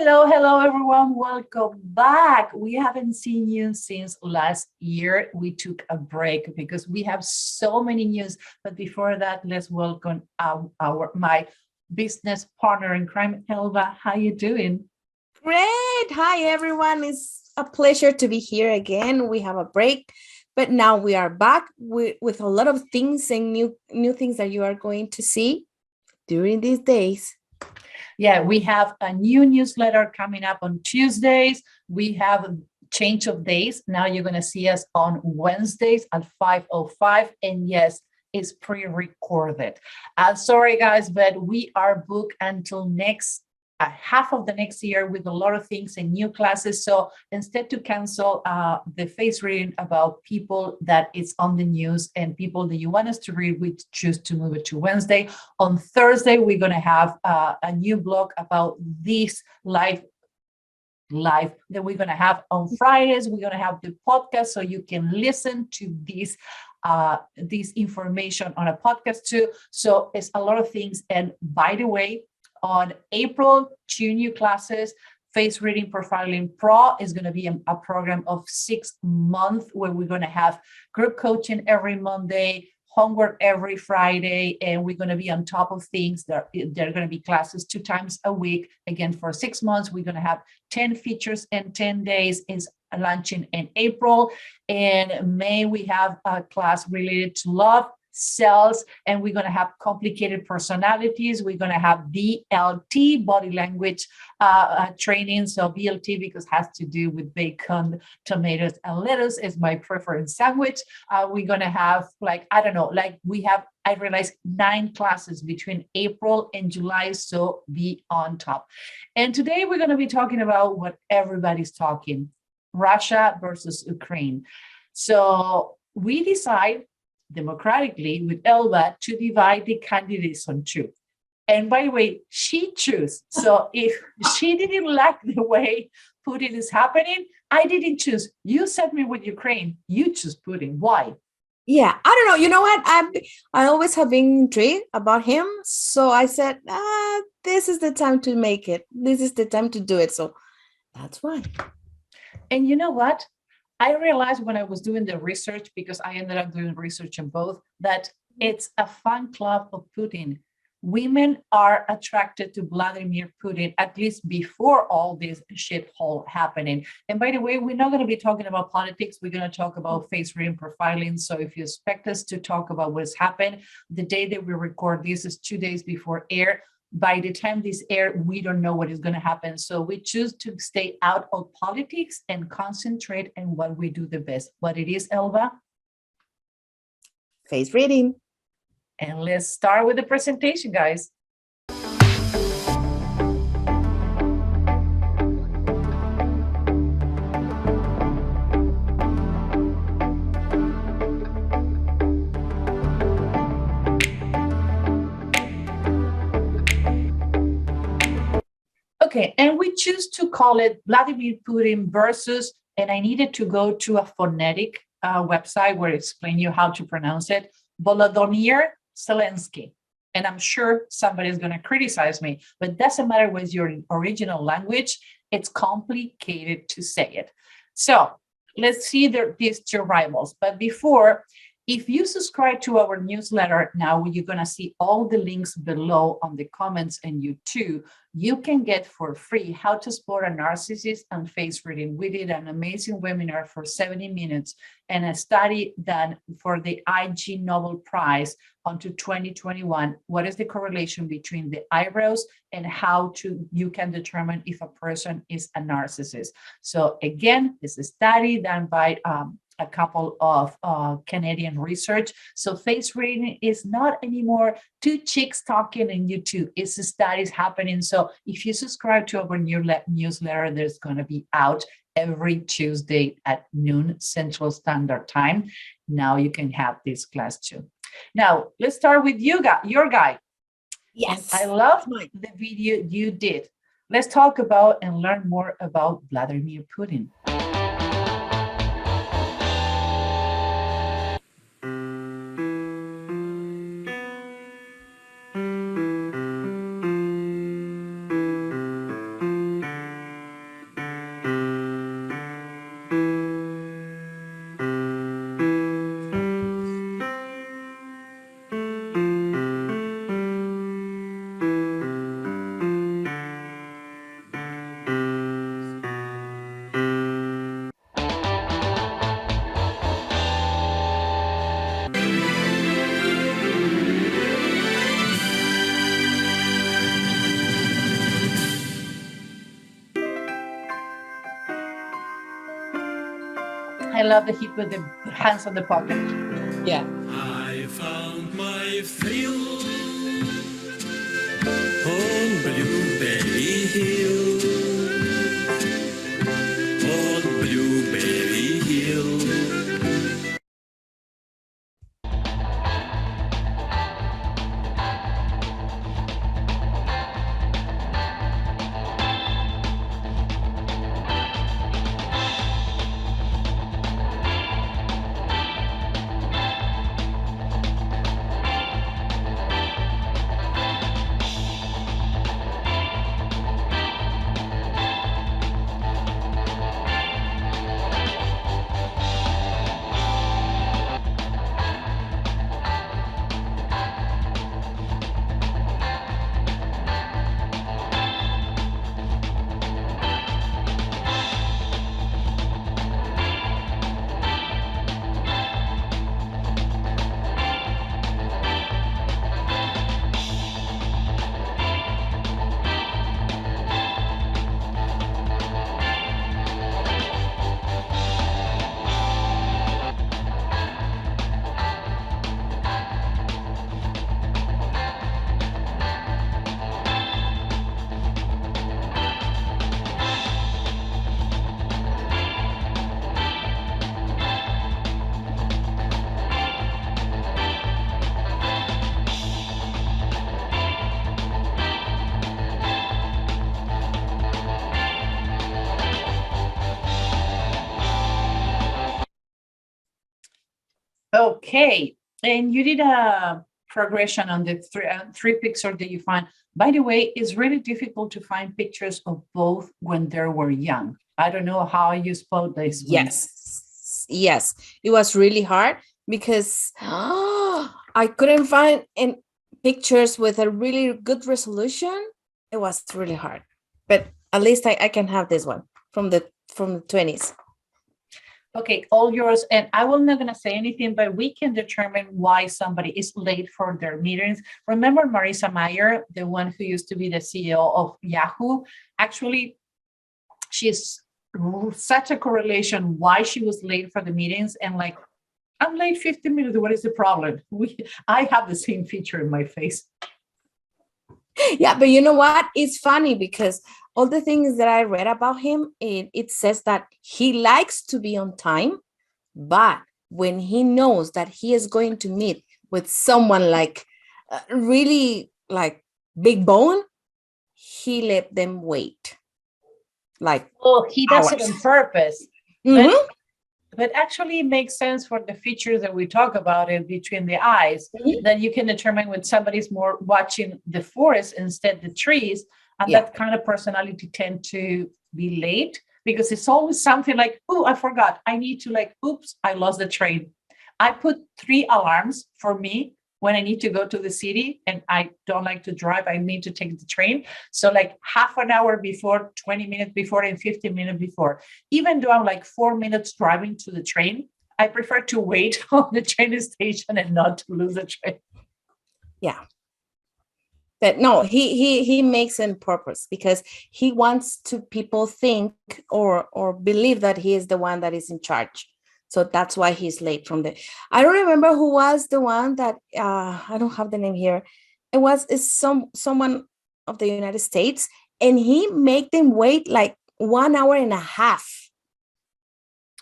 Hello, hello, everyone. Welcome back. We haven't seen you since last year. We took a break because we have so many news. But before that, let's welcome my business partner in crime, Elva. How you doing? Great. Hi, everyone. It's a pleasure to be here again. We have a break, but now we are back with a lot of things and new things that you are going to see during these days. Yeah, we have a new newsletter coming up on Tuesdays. We have a change of days. Now you're going to see us on Wednesdays at 5:05. And yes, it's pre-recorded. Sorry, guys, but we are booked until next half of the next year with a lot of things and new classes. So instead to cancel the face reading about people that is on the news and people that you want us to read, we choose to move it to Wednesday. On Thursday, we're going to have a new blog about this live that we're going to have on Fridays. We're going to have the podcast so you can listen to this information on a podcast too. So it's a lot of things. And by the way, on April, 2 new classes. Face Reading Profiling Pro is going to be a program of 6 months where we're going to have group coaching every Monday, homework every Friday, and we're going to be on top of things. There are going to be classes 2 times a week. Again, for 6 months, we're going to have 10 features in 10 days. Is launching in April. In May, we have a class related to love, cells, and we're going to have complicated personalities. We're going to have BLT, body language training. So BLT because it has to do with bacon, tomatoes, and lettuce is my preferred sandwich. We're going to have I realized 9 classes between April and July. So be on top. And today we're going to be talking about what everybody's talking, Russia versus Ukraine. So we decide democratically with Elva to divide the candidates on 2. And by the way, she chose. So if she didn't like the way Putin is happening, I didn't choose. You sent me with Ukraine. You choose Putin. Why? Yeah, I don't know. You know what? I always have been intrigued about him. So I said, this is the time to make it. This is the time to do it. So that's why. And you know what? I realized when I was doing the research, because I ended up doing research on both, that it's a fan club of Putin. Women are attracted to Vladimir Putin, at least before all this shithole happening. And by the way, we're not going to be talking about politics. We're going to talk about face reading profiling. So if you expect us to talk about what's happened, the day that we record this is 2 days before air. By the time this air, we don't know what is going to happen. So we choose to stay out of politics and concentrate on what we do the best. What it is, Elva? Face reading. And let's start with the presentation, guys. Okay, and we choose to call it Vladimir Putin versus, and I needed to go to a phonetic website where it explains you how to pronounce it, Volodymyr Zelenskyy. And I'm sure somebody is going to criticize me, but it doesn't matter what's your original language. It's complicated to say it. So let's see these 2 rivals. But before, if you subscribe to our newsletter now, you're going to see all the links below on the comments, and you too, you can get for free how to spot a narcissist and face reading. We did an amazing webinar for 70 minutes and a study done for the IG Nobel Prize onto 2021. What is the correlation between the eyebrows and how you can determine if a person is a narcissist? So again, this is a study done by a couple of Canadian research. So face reading is not anymore 2 chicks talking in YouTube. It's studies happening. So if you subscribe to our newsletter, there's going to be out every Tuesday at noon Central Standard Time. Now you can have this class too. Now let's start with your guy. Yes. And I love the video you did. Let's talk about and learn more about Vladimir Putin. I love that he put the hands on the pocket. Yeah. I found my thrill on Blueberry Hill. On Blueberry Hill. Okay, and you did a progression on the three pictures that you find. By the way, it's really difficult to find pictures of both when they were young. I don't know how you spelled this. Yes, it was really hard because I couldn't find in pictures with a really good resolution. It was really hard, but at least I can have this one from the 20s. Okay, all yours. And I will not gonna say anything, but we can determine why somebody is late for their meetings. Remember Marissa Mayer, the one who used to be the CEO of Yahoo? Actually, she's such a correlation why she was late for the meetings, and like, I'm late 15 minutes. What is the problem? I have the same feature in my face. Yeah, but you know what? It's funny because all the things that I read about him, it says that he likes to be on time, but when he knows that he is going to meet with someone like really like big bone, he let them wait. Like, oh, he does it on purpose. Mm-hmm. But actually it makes sense for the features that we talk about it between the eyes, that you can determine when somebody's more watching the forest instead the trees, and that kind of personality tend to be late because it's always something like, oh, I forgot, I need to like, oops, I lost the train. I put 3 alarms for me when I need to go to the city and I don't like to drive, I need to take the train. So like half an hour before, 20 minutes before, and 15 minutes before. Even though I'm like 4 minutes driving to the train, I prefer to wait on the train station and not to lose the train. Yeah. But no, he makes it on purpose because he wants to people think or believe that he is the one that is in charge. So that's why he's late from the. I don't remember who was the one that I don't have the name here. It's someone of the United States, and he made them wait like 1 hour and a half.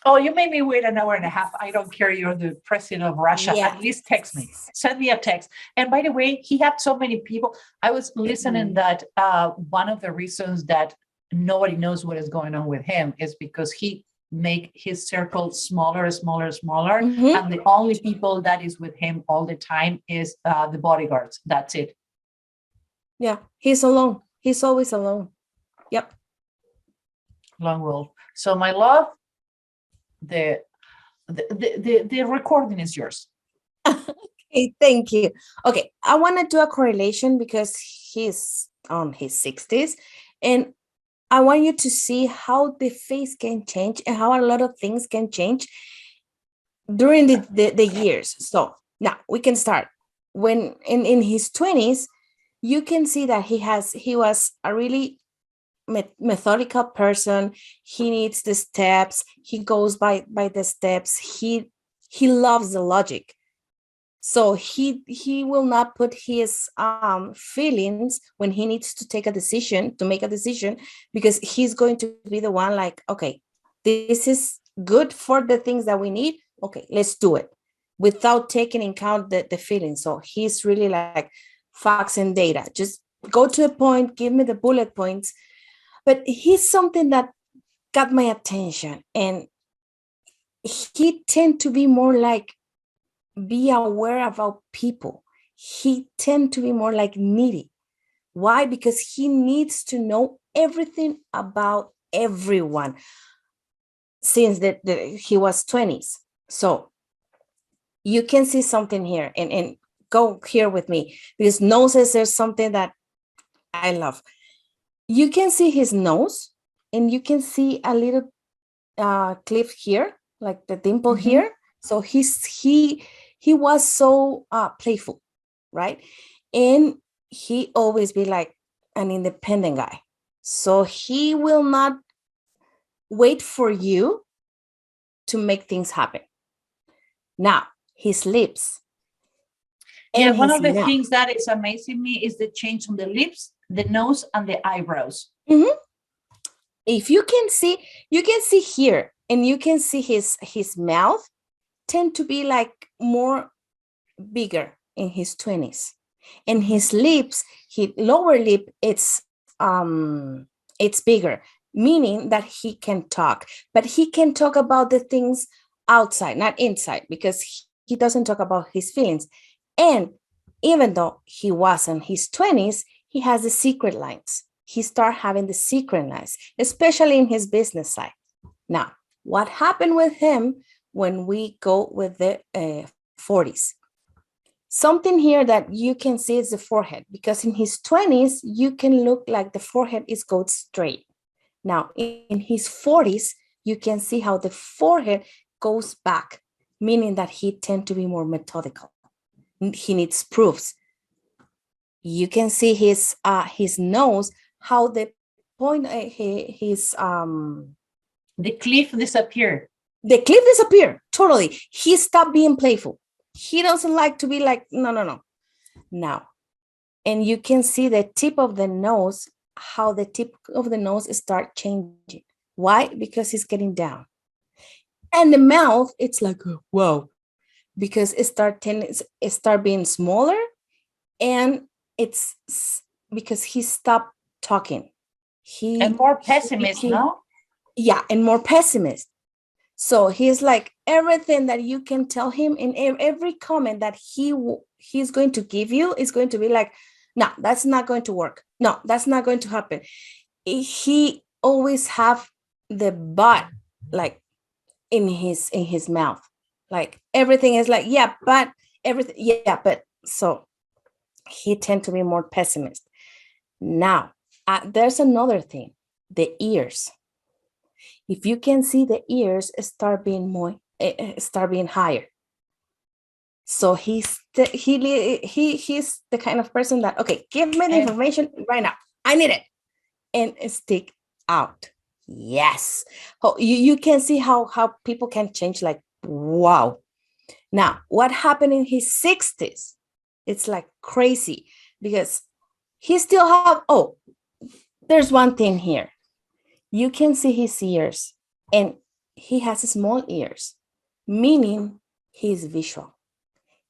Oh, you made me wait an hour and a half. I don't care. You're the president of Russia. Yeah. At least text me. Send me a text. And by the way, he had so many people. I was listening that one of the reasons that nobody knows what is going on with him is because he make his circle smaller, and the only people that is with him all the time is the bodyguards. That's it. Yeah, he's alone. He's always alone. Yep. Lone wolf. So my love, the recording is yours. Okay, thank you. Okay, I want to do a correlation because he's on his 60s, and I want you to see how the face can change and how a lot of things can change during the years. So now we can start. When in his 20s, you can see that he was a really methodical person. He needs the steps. He goes by the steps. He loves the logic. So he will not put his feelings when he needs to make a decision, because he's going to be the one like, okay, this is good for the things that we need. Okay, let's do it, without taking in account the feelings. So he's really like facts and data. Just go to the point, give me the bullet points. But he's something that got my attention, and he tend to be more like be aware about people. He tend to be more like needy. Why? Because he needs to know everything about everyone since he was 20s. So you can see something here, and go here with me, because noses is something that I love. You can see his nose, and you can see a little cliff here, like the dimple here. So he was so playful, right? And he always be like an independent guy. So he will not wait for you to make things happen. Now, his lips. Yeah, one his of the mouth. things that is amazing me is the change on the lips, the nose, and the eyebrows. If you can see here, and you can see his mouth tend to be like more bigger in his 20s, and his lips, his lower lip, it's bigger, meaning that he can talk, but he can talk about the things outside, not inside, because he doesn't talk about his feelings. And even though he was in his 20s, he has the secret lines. He started having the secret lines, especially in his business side. Now, what happened with him when we go with the 40s? Something here that you can see is the forehead, because in his 20s, you can look like the forehead is goes straight. Now, in his 40s, you can see how the forehead goes back, meaning that he tend to be more methodical. He needs proofs. You can see his nose, how the point the cliff disappeared. The cliff disappeared totally. He stopped being playful. He doesn't like to be like, no. Now, and you can see the tip of the nose, how the tip of the nose start changing. Why? Because it's getting down. And the mouth, it's like, whoa, because it start being smaller, and it's because he stopped talking. And more pessimist, no? Yeah, and more pessimist. So he's like, everything that you can tell him, in every comment that he's going to give you is going to be like, no, that's not going to work. No, that's not going to happen. He always have the but like in his mouth. Like everything is like, yeah, but everything, yeah, but. So he tend to be more pessimist. Now, there's another thing, the ears. If you can see, the ears start being higher. So he's the kind of person that, okay, give me the information right now. I need it. And stick out. Yes. Oh, you can see how people can change, like, wow. Now, what happened in his 60s? It's like crazy, because he still have, there's one thing here. You can see his ears, and he has small ears, meaning he's visual.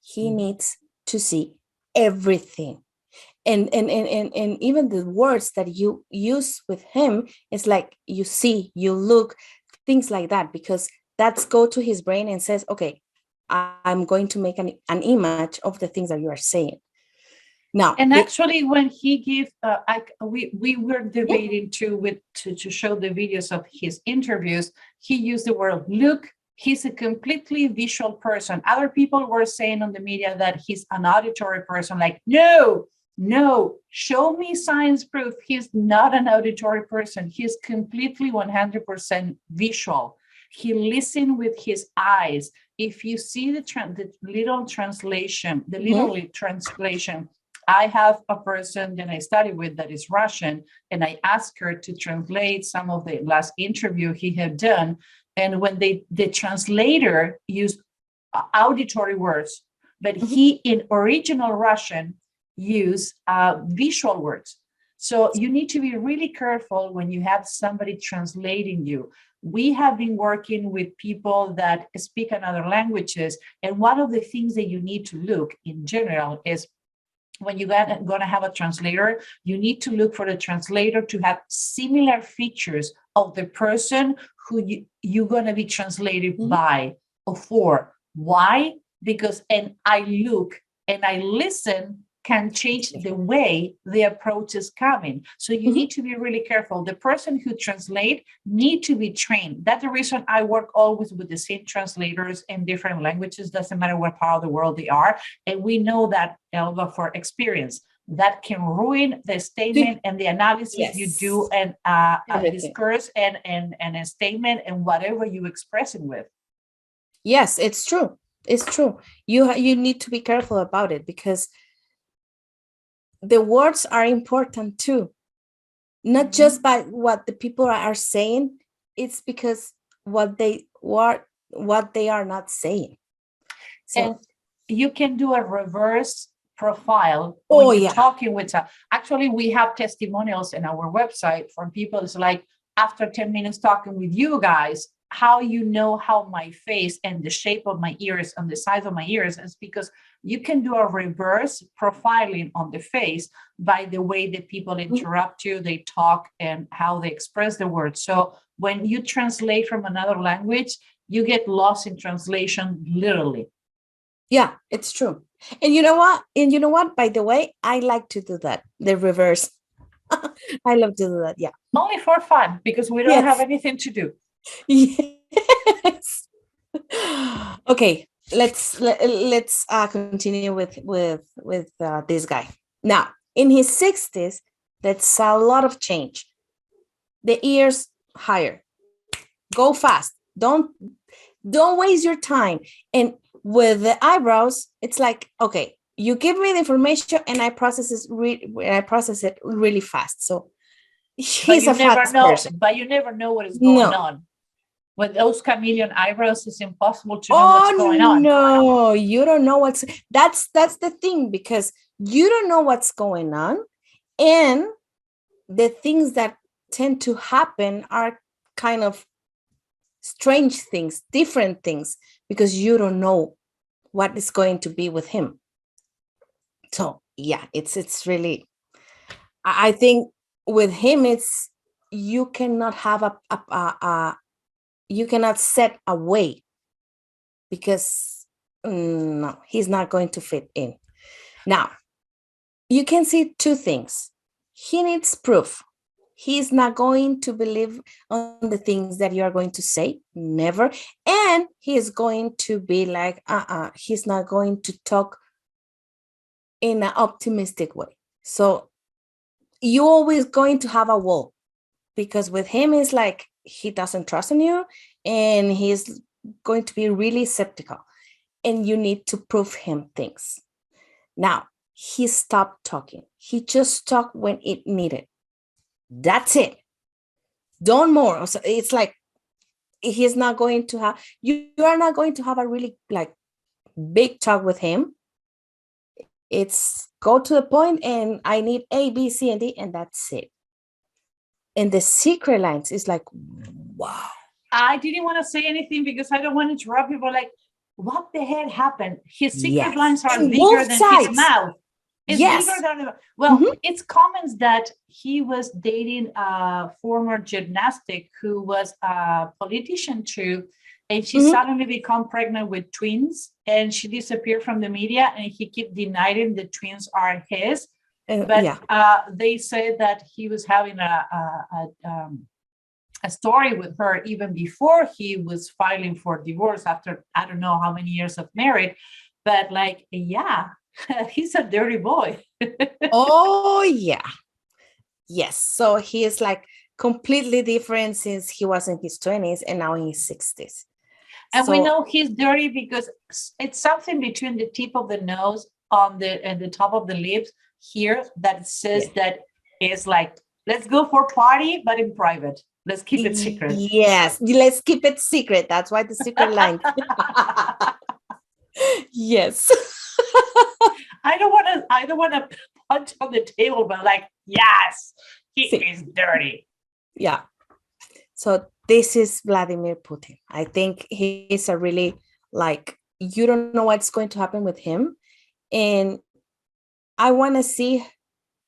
He needs to see everything. And even the words that you use with him is like, you see, you look, things like that, because that's go to his brain and says, okay, I'm going to make an image of the things that you are saying. Now, and actually, when he gave, we were debating to show the videos of his interviews. He used the word look. He's a completely visual person. Other people were saying on the media that he's an auditory person. Like, no, show me science proof. He's not an auditory person. He's completely 100% visual. He listens with his eyes. If you see the literal translation, I have a person that I study with that is Russian, and I asked her to translate some of the last interview he had done. And when the translator used auditory words, but he in original Russian used visual words. So you need to be really careful when you have somebody translating you. We have been working with people that speak another languages. And one of the things that you need to look in general is when you're going to have a translator, you need to look for the translator to have similar features of the person who you're going to be translated by or for. Why? Because and I look and I listen can change the way the approach is coming. So you need to be really careful. The person who translate need to be trained. That's the reason I work always with the same translators in different languages. Doesn't matter what part of the world they are. And we know that, Elva, for experience, that can ruin the statement and the analysis you do and a discourse and a statement and whatever you express it with. Yes, it's true. It's true. You need to be careful about it because the words are important too, not just by what the people are saying. It's because what they are not saying. So, and you can do a reverse profile when you're talking with actually we have testimonials in our website from people. It's like, after 10 minutes talking with you guys, how you know how my face and the shape of my ears and the size of my ears is because you can do a reverse profiling on the face by the way that people interrupt you, they talk, and how they express the words. So when you translate from another language, you get lost in translation, literally. Yeah, it's true. And you know what? By the way, I like to do that, the reverse. I love to do that. Yeah. Only for fun, because we don't have anything to do. Yes. Okay, let's continue with this guy. Now, in his 60s, that's a lot of change. The ears higher. Go fast. Don't waste your time. And with the eyebrows, it's like, okay, you give me the information and I process it really fast. So he's a fast person. But you never know what is going on. With those chameleon eyebrows, it's impossible to know what's going on. No, you don't know that's the thing, because you don't know what's going on. And the things that tend to happen are kind of strange things, different things, because you don't know what is going to be with him. So yeah, it's really, I think with him, it's, you cannot have you cannot set a way, because no, he's not going to fit in. Now, you can see two things. He needs proof. He's not going to believe on the things that you are going to say, never. And he is going to be like, he's not going to talk in an optimistic way. So you're always going to have a wall, because with him, it's like, he doesn't trust in you and he's going to be really skeptical, and you need to prove him things. Now, he stopped talking. He just talked when it needed. That's it. Don't more. So it's like, he's not going to have, you are not going to have a really like big talk with him. It's go to the point and I need A, B, C, and D, and that's it. And the secret lines is like, wow. I didn't want to say anything because I don't want to interrupt people. Like, what the hell happened? His secret lines are bigger than his mouth. It's bigger than, it's comments that he was dating a former gymnastic who was a politician too, and she suddenly became pregnant with twins, and she disappeared from the media, and he kept denying the twins are his. But they said that he was having a story with her even before he was filing for divorce after I don't know how many years of marriage. But like, yeah, he's a dirty boy. Oh, yeah. Yes. So he is like completely different since he was in his 20s and now in his 60s. And we know he's dirty because it's something between the tip of the nose and the top of the lips. here that says that it's like, let's go for party, but in private. Let's keep it secret. Yes, let's keep it secret. That's why the secret line. Yes. I don't want to punch on the table, but like, yes, he is dirty. Yeah. So this is Vladimir Putin. I think he is a really, like, you don't know what's going to happen with him. And I want to see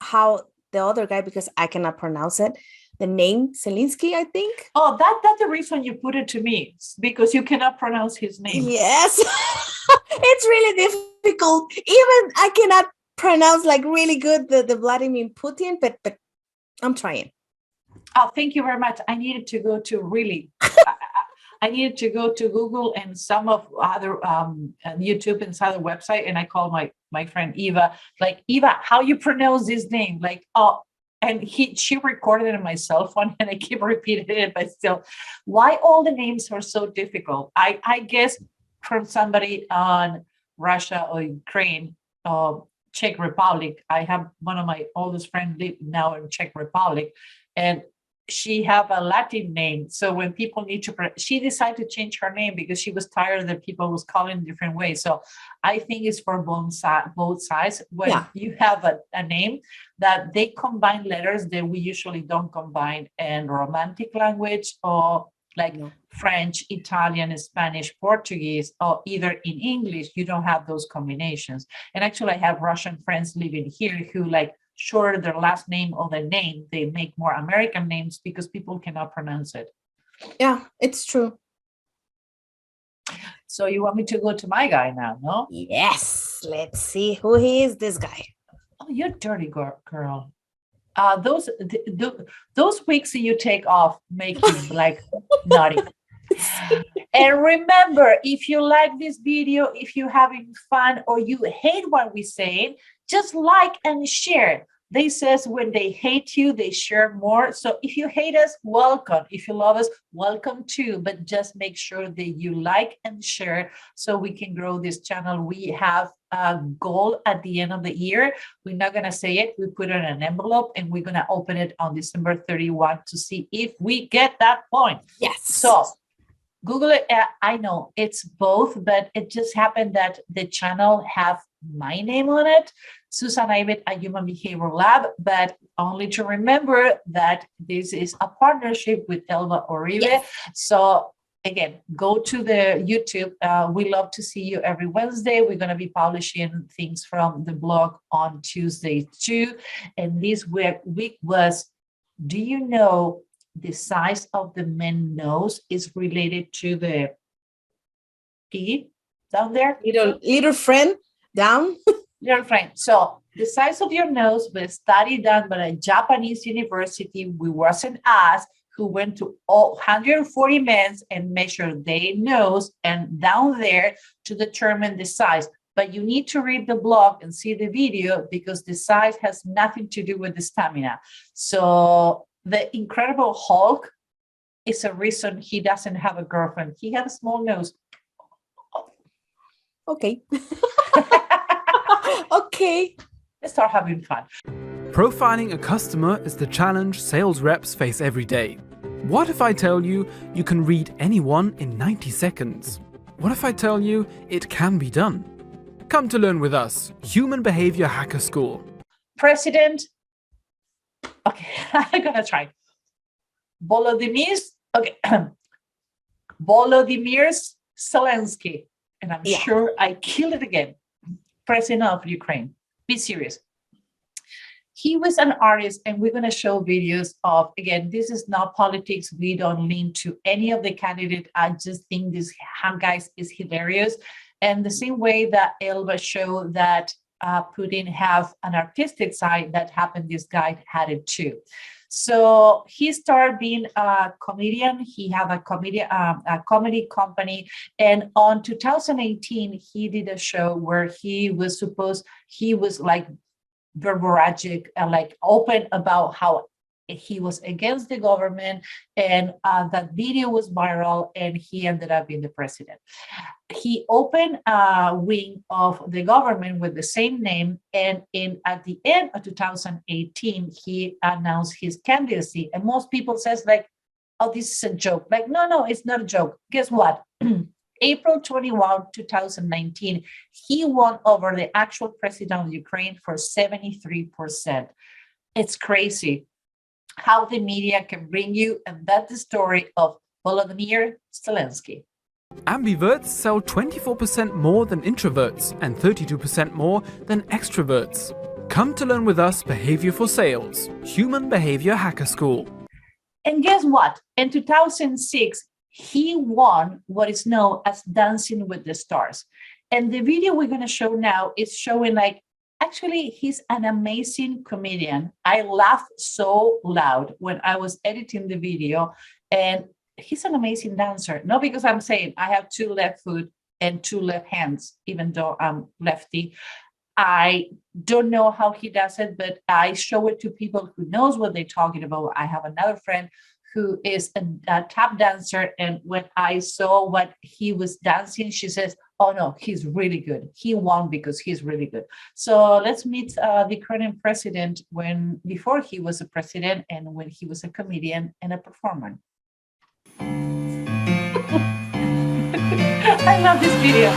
how the other guy, because I cannot pronounce it, the name Zelenskyy, I think. Oh, that's the reason you put it to me, because you cannot pronounce his name. Yes. It's really difficult. Even I cannot pronounce like really good the Vladimir Putin, but I'm trying. Oh, thank you very much. I needed to go to I needed to go to Google and some of other YouTube and other website, and I called my friend Eva, like, Eva, how you pronounce this name? Like, oh, and she recorded it on my cell phone, and I keep repeating it, but still, why all the names are so difficult? I guess from somebody on Russia or Ukraine, Czech Republic. I have one of my oldest friends live now in Czech Republic, and she have a Latin name. So when people need to, she decided to change her name because she was tired that people was calling different ways. So I think it's for both sides. When you have a name that they combine letters that we usually don't combine in romantic language, or like French, Italian, Spanish, Portuguese, or either in English, you don't have those combinations. And actually I have Russian friends living here who like shorter their last name or the name, they make more American names because people cannot pronounce it. Yeah, it's true. So you want me to go to my guy now, no? Yes, let's see who he is, this guy. Oh, you're dirty girl. Those weeks that you take off make you like naughty. And remember, if you like this video, if you're having fun or you hate what we say, just like and share. They says when they hate you, they share more. So if you hate us, welcome. If you love us, welcome too. But just make sure that you like and share so we can grow this channel. We have a goal at the end of the year. We're not going to say it. We put it in an envelope and we're going to open it on December 31 to see if we get that point. Yes. So Google it. I know it's both, but it just happened that the channel have my name on it, Susan Ivet, a Human Behavior Lab, but only to remember that this is a partnership with Elba Oribe. Yes. So again, go to the YouTube. We love to see you every Wednesday. We're going to be publishing things from the blog on Tuesday too. And this week was, do you know the size of the men's nose is related to the piggy down there? Little friend down. Little friend. So the size of your nose was a study done by a Japanese university. We wasn't us who went to 140 men and measured their nose and down there to determine the size. But you need to read the blog and see the video because the size has nothing to do with the stamina. So the Incredible Hulk is a reason he doesn't have a girlfriend. He has a small nose. Okay. Okay. Let's start having fun. Profiling a customer is the challenge sales reps face every day. What if I tell you you can read anyone in 90 seconds? What if I tell you it can be done? Come to learn with us, Human Behavior Hacker School. President, okay, I'm gonna try. Volodymyr Zelenskyy, and I'm sure I killed it again. President of Ukraine. Be serious. He was an artist, and we're going to show videos of, again, this is not politics. We don't lean to any of the candidates. I just think this guy is hilarious. And the same way that Elba showed that Putin have an artistic side, that happened, this guy had it too. So he started being a comedian. He had a comedy company. And on 2018, he did a show where he was like verberagic and like open about how He was against the government, and that video was viral, and he ended up being the president. He opened a wing of the government with the same name, and at the end of 2018, he announced his candidacy. And most people says like, "Oh, this is a joke." Like, no, it's not a joke. Guess what? April 21, 2019, he won over the actual president of Ukraine for 73%. It's crazy how the media can bring you, and that's the story of Volodymyr Zelenskyy. Ambiverts sell 24% more than introverts and 32% more than extroverts. Come to learn with us Behavior for Sales, Human Behavior Hacker School. And guess what? In 2006, he won what is known as Dancing with the Stars. And the video we're going to show now is showing like, actually, he's an amazing comedian. I laughed so loud when I was editing the video, and he's an amazing dancer. Not because I'm saying I have two left foot and two left hands, even though I'm lefty. I don't know how he does it, but I show it to people who knows what they're talking about. I have another friend who is a tap dancer, and when I saw what he was dancing, she says, "Oh no, he's really good. He won because he's really good." So let's meet the current president before he was a president and when he was a comedian and a performer. I love this video.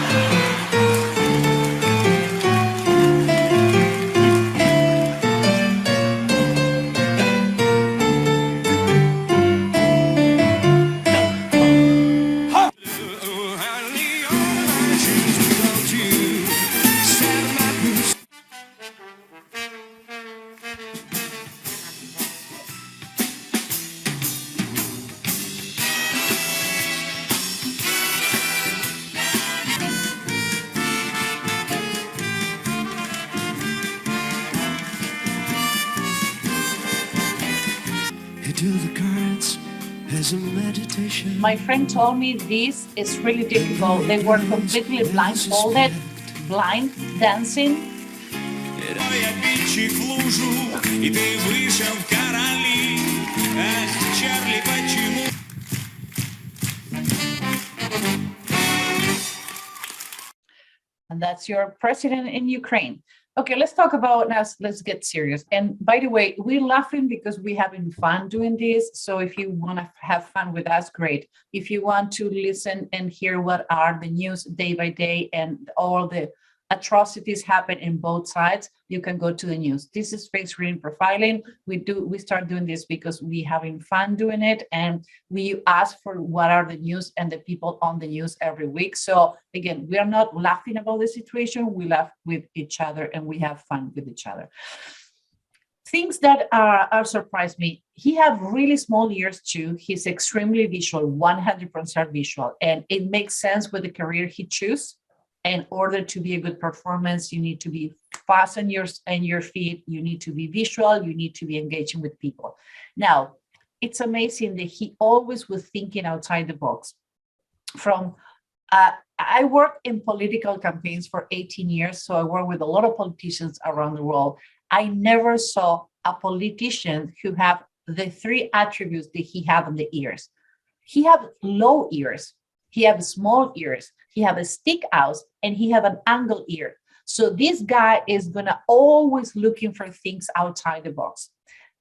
My friend told me this is really difficult. They were completely blindfolded, blind dancing. And that's your president in Ukraine. Okay, let's talk about now. Let's get serious. And by the way, we're laughing because we're having fun doing this. So if you want to have fun with us, great. If you want to listen and hear what are the news day by day and all the atrocities happen in both sides, you can go to the news. This is face reading profiling. We start doing this because we having fun doing it, and we ask for what are the news and the people on the news every week. So again, we are not laughing about the situation. We laugh with each other and we have fun with each other. Things that are surprised me. He have really small ears too. He's extremely visual, 100% visual, and it makes sense with the career he chose. In order to be a good performance, you need to be fast on your feet. You need to be visual. You need to be engaging with people. Now, it's amazing that he always was thinking outside the box. I worked in political campaigns for 18 years, so I work with a lot of politicians around the world. I never saw a politician who have the three attributes that he had on the ears. He have low ears. He have small ears, he have a stick out, and he have an angle ear. So this guy is gonna always looking for things outside the box.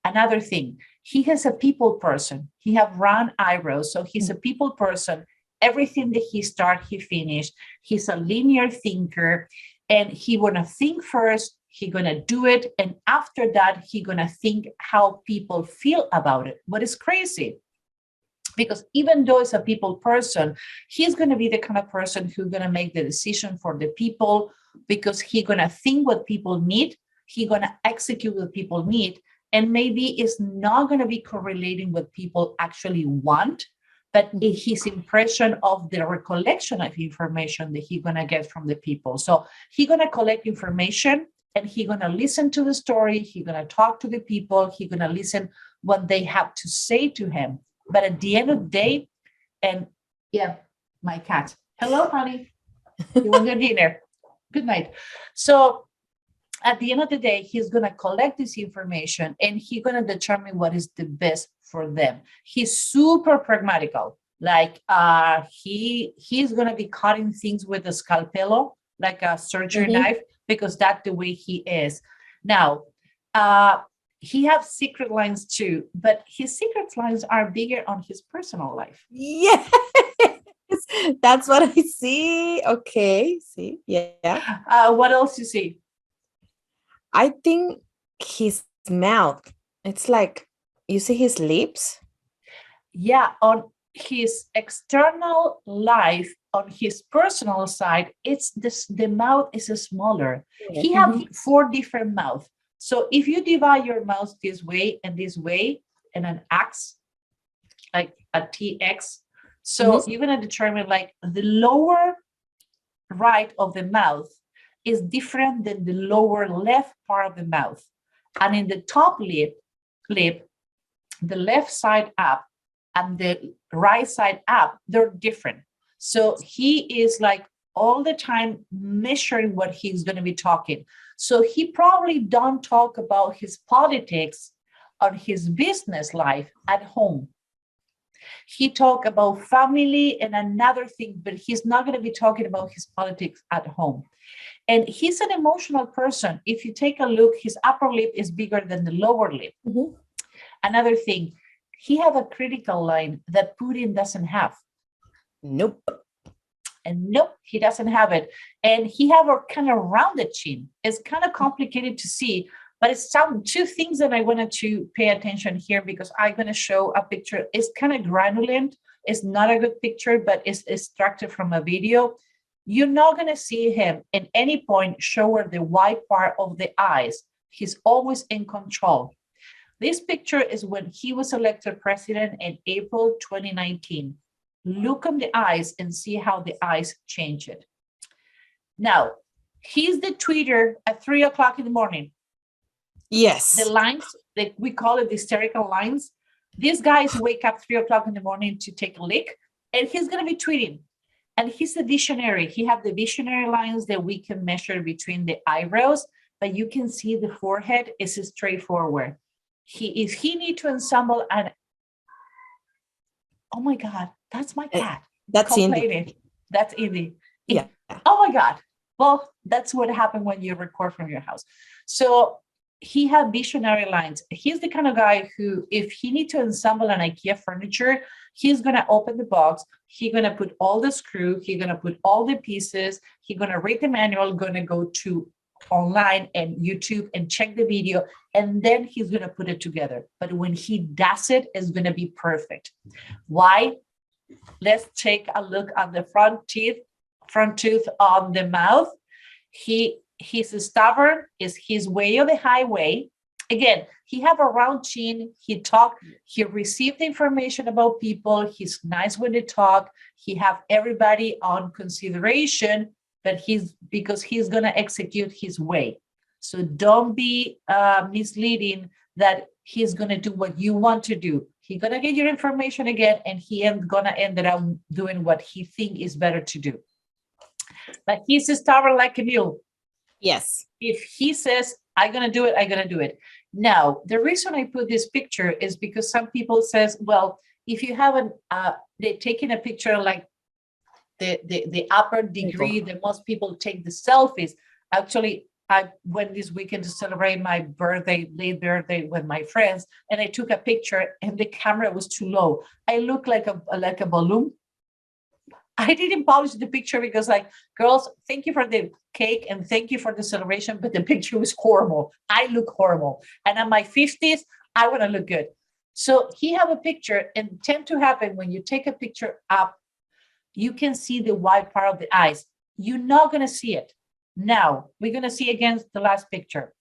Another thing, he has a people person. He have round eyebrows, so he's a people person. Everything that he start, he finish. He's a linear thinker, and he wanna think first, he gonna do it, and after that, he gonna think how people feel about it. What is crazy? Because even though he's a people person, he's going to be the kind of person who's going to make the decision for the people, because he's going to think what people need, he's going to execute what people need, and maybe it's not going to be correlating what people actually want, but his impression of the recollection of information that he's going to get from the people. So he's going to collect information, and he's going to listen to the story, he's going to talk to the people, he's going to listen what they have to say to him. But at the end of the day, and yeah, my cat. Hello, honey. You want your dinner? Good night. So at the end of the day, he's going to collect this information and he's going to determine what is the best for them. He's super pragmatical. Like he's going to be cutting things with a scalpelo, like a surgery knife, because that's the way he is. Now, he has secret lines too, but his secret lines are bigger on his personal life. Yes, that's what I see. Okay, see, yeah. What else you see? I think his mouth, it's like, you see his lips? Yeah, on his external life, on his personal side, it's this, the mouth is smaller. He has 4 different mouths. So if you divide your mouth this way, and an X, like a TX, so you're going to determine like the lower right of the mouth is different than the lower left part of the mouth. And in the top lip, the left side up and the right side up, they're different. So he is like all the time measuring what he's going to be talking. So he probably don't talk about his politics or his business life at home. He talk about family and another thing, but he's not going to be talking about his politics at home. And he's an emotional person. If you take a look, his upper lip is bigger than the lower lip. Another thing, he have a critical line that Putin doesn't have. Nope. And nope, he doesn't have it. And he have a kind of rounded chin. It's kind of complicated to see, but it's two things that I wanted to pay attention here, because I'm going to show a picture. It's kind of granulent. It's not a good picture, but it's extracted from a video. You're not going to see him at any point show the white part of the eyes. He's always in control. This picture is when he was elected president in April 2019. Look on the eyes and see how the eyes change it. Now, he's the tweeter at 3 o'clock in the morning. Yes. The lines, that we call it the hysterical lines. These guys wake up 3 o'clock in the morning to take a lick, and he's going to be tweeting. And he's a visionary. He have the visionary lines that we can measure between the eyebrows, but you can see the forehead is straightforward. If he need to ensemble an, oh my God, that's my cat. That's Indy. That's Indy. Yeah. Oh my God. Well, that's what happened when you record from your house. So he had visionary lines. He's the kind of guy who, if he need to ensemble an IKEA furniture, he's going to open the box. He's going to put all the screw. He's going to put all the pieces. He's going to read the manual, going to go to online and YouTube and check the video, and then he's going to put it together. But when he does it, it's going to be perfect. Why? Let's take a look at the front tooth on the mouth. He's stubborn, is his way or the highway. Again, he have a round chin. He received information about people. He's nice when they talk. He have everybody on consideration, but because he's going to execute his way. So don't be misleading that he's going to do what you want to do. He's going to get your information again, and he ain't going to end up doing what he think is better to do. But he's stubborn like a mule. Yes. If he says, I'm going to do it, I'm going to do it. Now, the reason I put this picture is because some people says, well, if you haven't, they're taking a picture like the upper degree that most people take the selfies. Actually, I went this weekend to celebrate my late birthday with my friends, and I took a picture and the camera was too low. I look like a balloon. I didn't publish the picture because, like, girls, thank you for the cake and thank you for the celebration, but the picture was horrible. I look horrible. And at my 50s, I want to look good. So he have a picture, and tend to happen when you take a picture up, you can see the white part of the eyes. You're not going to see it. Now, we're going to see again the last picture.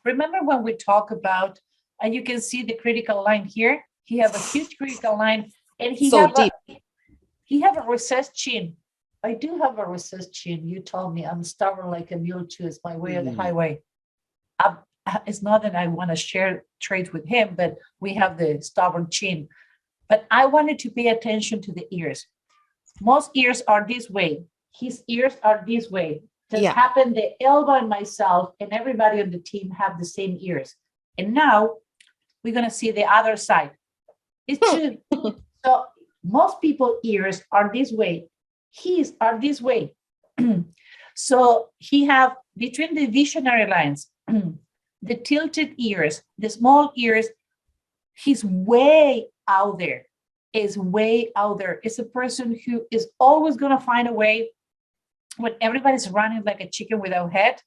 Remember when we talk about, and you can see the critical line here? He have a huge critical line, and he have a recessed chin. I do have a recessed chin. You told me I'm stubborn like a mule too. It's my way or the highway. It's not that I want to share traits with him, but we have the stubborn chin. But I wanted to pay attention to the ears. Most ears are this way. His ears are this way. Just Yeah. happened that Elba and myself and everybody on the team have the same ears. And now we're going to see the other side. It's true. So most people ears are this way. His are this way. So he have between the visionary lines, the tilted ears, the small ears, he's way out there. Is way out there. It's a person who is always going to find a way. When everybody's running like a chicken without head,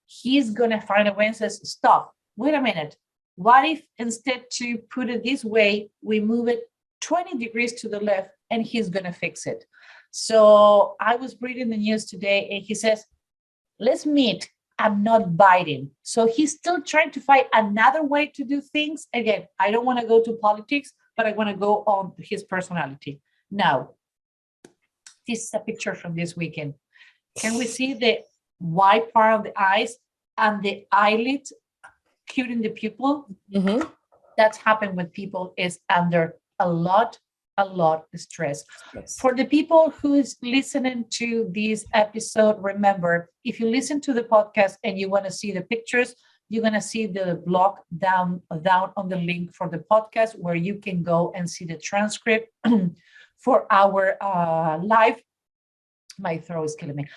he's going to find a way and says, stop, wait a minute. What if instead to put it this way, we move it 20 degrees to the left and he's going to fix it. So I was reading the news today and he says, let's meet. I'm not biting. So he's still trying to find another way to do things. Again, I don't want to go to politics, but I want to go on his personality. Now, this is a picture from this weekend. Can we see the white part of the eyes and the eyelids cuting the pupil? Mm-hmm. That's happened when people is under a lot of stress. Yes. For the people who is listening to this episode, remember, if you listen to the podcast and you want to see the pictures, you're going to see the blog down on the link for the podcast where you can go and see the transcript for our live. My throat is killing me.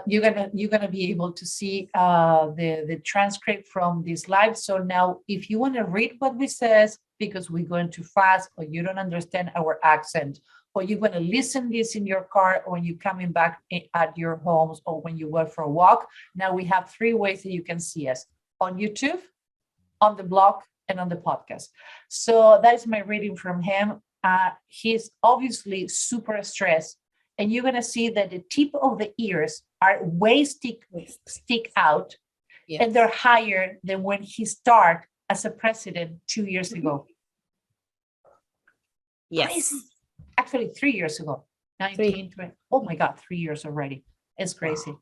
You're gonna be able to see the transcript from this live. So now, if you want to read what we says because we're going too fast, or you don't understand our accent, or you're going to listen this in your car, or when you're coming back at your homes, or when you go for a walk, now we have 3 ways that you can see us: on YouTube, on the blog, and on the podcast. So that is my reading from him. He's obviously super stressed. And you're going to see that the tip of the ears are way stick out, Yes. and they're higher than when he started as a president 2 years ago. Yes. Crazy. Actually, 3 years ago, 1920. Oh my God, 3 years already. It's crazy.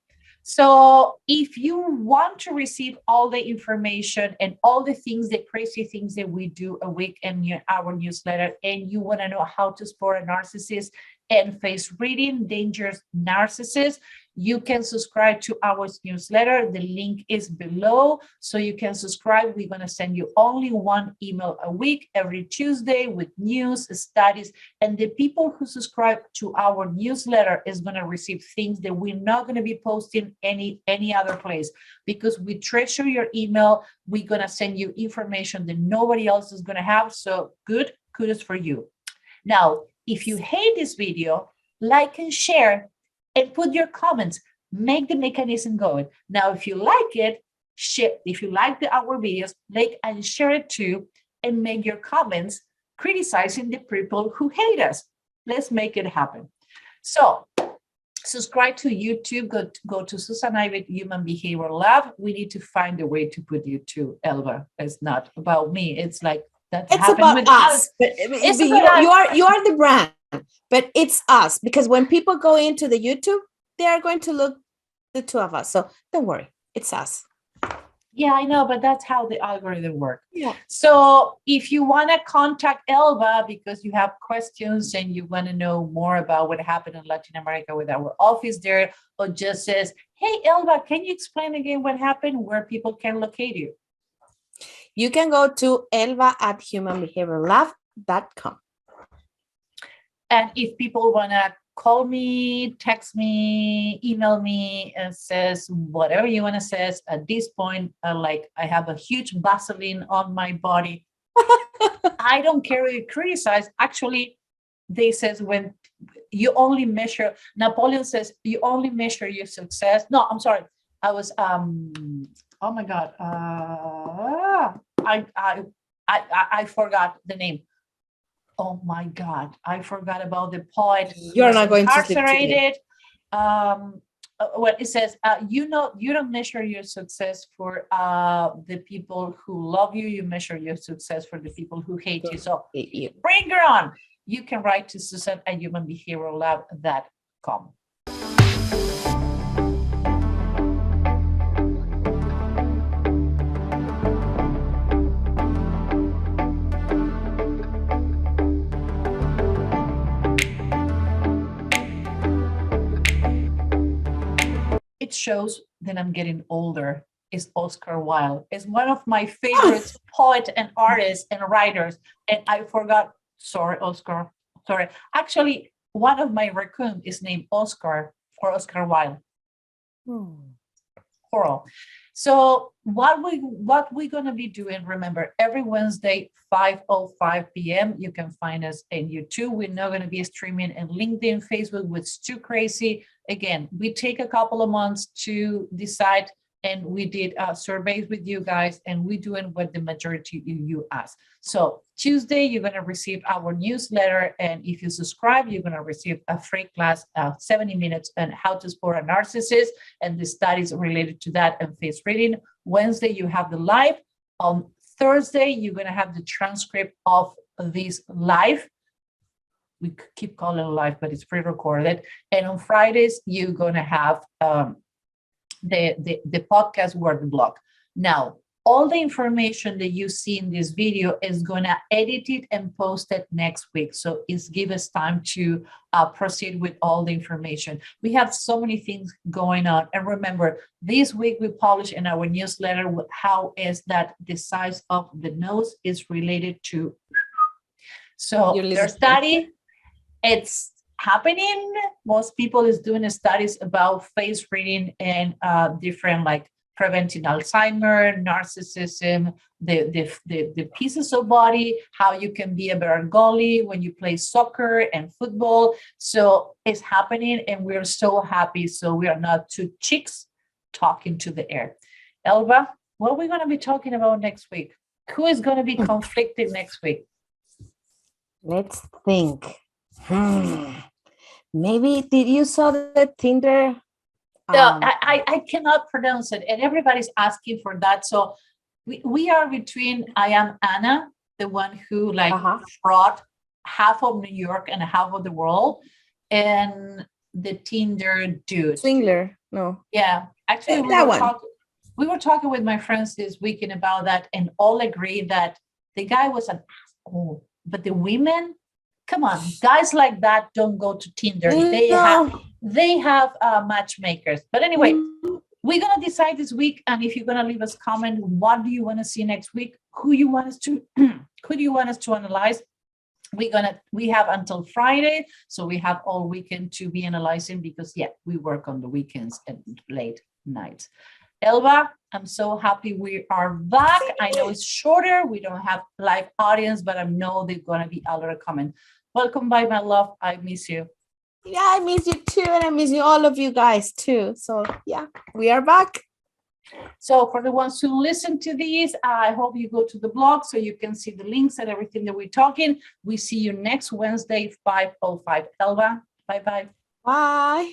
So if you want to receive all the information and all the things, the crazy things that we do a week in our newsletter, and you want to know how to spot a narcissist and face reading dangerous narcissists, you can subscribe to our newsletter. The link is below, so you can subscribe. We're going to send you only 1 email a week, every Tuesday, with news, studies, and the people who subscribe to our newsletter is going to receive things that we're not going to be posting any other place, because we treasure your email. We're going to send you information that nobody else is going to have. So good, kudos for you. Now, if you hate this video, like and share and put your comments. Make the mechanism going. Now, if you like it, share. If you like our videos, like and share it too, and make your comments criticizing the people who hate us. Let's make it happen. So subscribe to YouTube. Go to Susan Ivey Human Behavioral Lab. We need to find a way to put you to Elba. It's not about me. It's like that. It's about us. But you are the brand, but it's us, because when people go into the YouTube, they are going to look the 2 of us. So don't worry, it's us. Yeah, I know, but that's how the algorithm works. Yeah. So if you want to contact Elba because you have questions and you want to know more about what happened in Latin America with our office there, or just says, hey, Elba, can you explain again what happened, where people can locate you? You can go to elba@humanbehaviorlab.com. And if people want to call me, text me, email me, and says whatever you want to say, at this point, like I have a huge Vaseline on my body. I don't care if you criticize. Actually, they says when you only measure, Napoleon says you only measure your success. No, I'm sorry. I was, oh my God. I forgot the name. Oh my God, I forgot about the poet. You're not going to incarcerated. What it says, you don't measure your success for the people who love you. You measure your success for the people who hate you. So bring her on. You can write to Susan@humanbehaviorallab.com. It's shows that I'm getting older is Oscar Wilde. Is one of my favorites poet and artists and writers. And I forgot, sorry, Oscar. Sorry. Actually, one of my raccoon is named Oscar for Oscar Wilde. Coral. So what we're gonna be doing, remember, every Wednesday, 5:05 p.m. You can find us in YouTube. We're not gonna be streaming in LinkedIn, Facebook, which is too crazy. Again, we take a couple of months to decide, and we did surveys with you guys, and we're doing what the majority of you ask. So Tuesday, you're gonna receive our newsletter, and if you subscribe, you're gonna receive a free class, 70 minutes on how to spot a narcissist and the studies related to that and face reading. Wednesday, you have the live. On Thursday, you're gonna have the transcript of this live. We keep calling it live, but it's pre-recorded. And on Fridays, you're gonna have the podcast word blog. Now, all the information that you see in this video is gonna edit it and post it next week. So it's give us time to proceed with all the information. We have so many things going on. And remember, this week we published in our newsletter how is that the size of the nose is related to. So their study, it's happening. Most people is doing studies about face reading and different, like preventing Alzheimer, narcissism, the pieces of body, how you can be a better goalie when you play soccer and football. So it's happening, and we're so happy. So we are not two chicks talking to the air. Elba, what are we going to be talking about next week? Who is going to be conflicted next week? Let's think. Maybe did you saw the Tinder? No, I cannot pronounce it, and everybody's asking for that. So we are between. I am Anna, the one who brought half of New York and half of the world, and the Tinder dude. Swingler, no. Yeah, actually, we were talking with my friends this weekend about that, and all agreed that the guy was an asshole, but the women. Come on, guys like that don't go to Tinder. They have matchmakers. But anyway, we're gonna decide this week. And if you're gonna leave us a comment, what do you want to see next week? Who do you want us to analyze? We have until Friday, so we have all weekend to be analyzing because we work on the weekends and late nights. Elba, I'm so happy we are back. I know it's shorter. We don't have live audience, but I know there's gonna be a lot of comments. Welcome by my love. I miss you. Yeah, I miss you too, and I miss you all of you guys too. So we are back. So for the ones who listen to these, I hope you go to the blog so you can see the links and everything that we're talking. We see you next Wednesday, 5:05. Elba, bye-bye. Bye.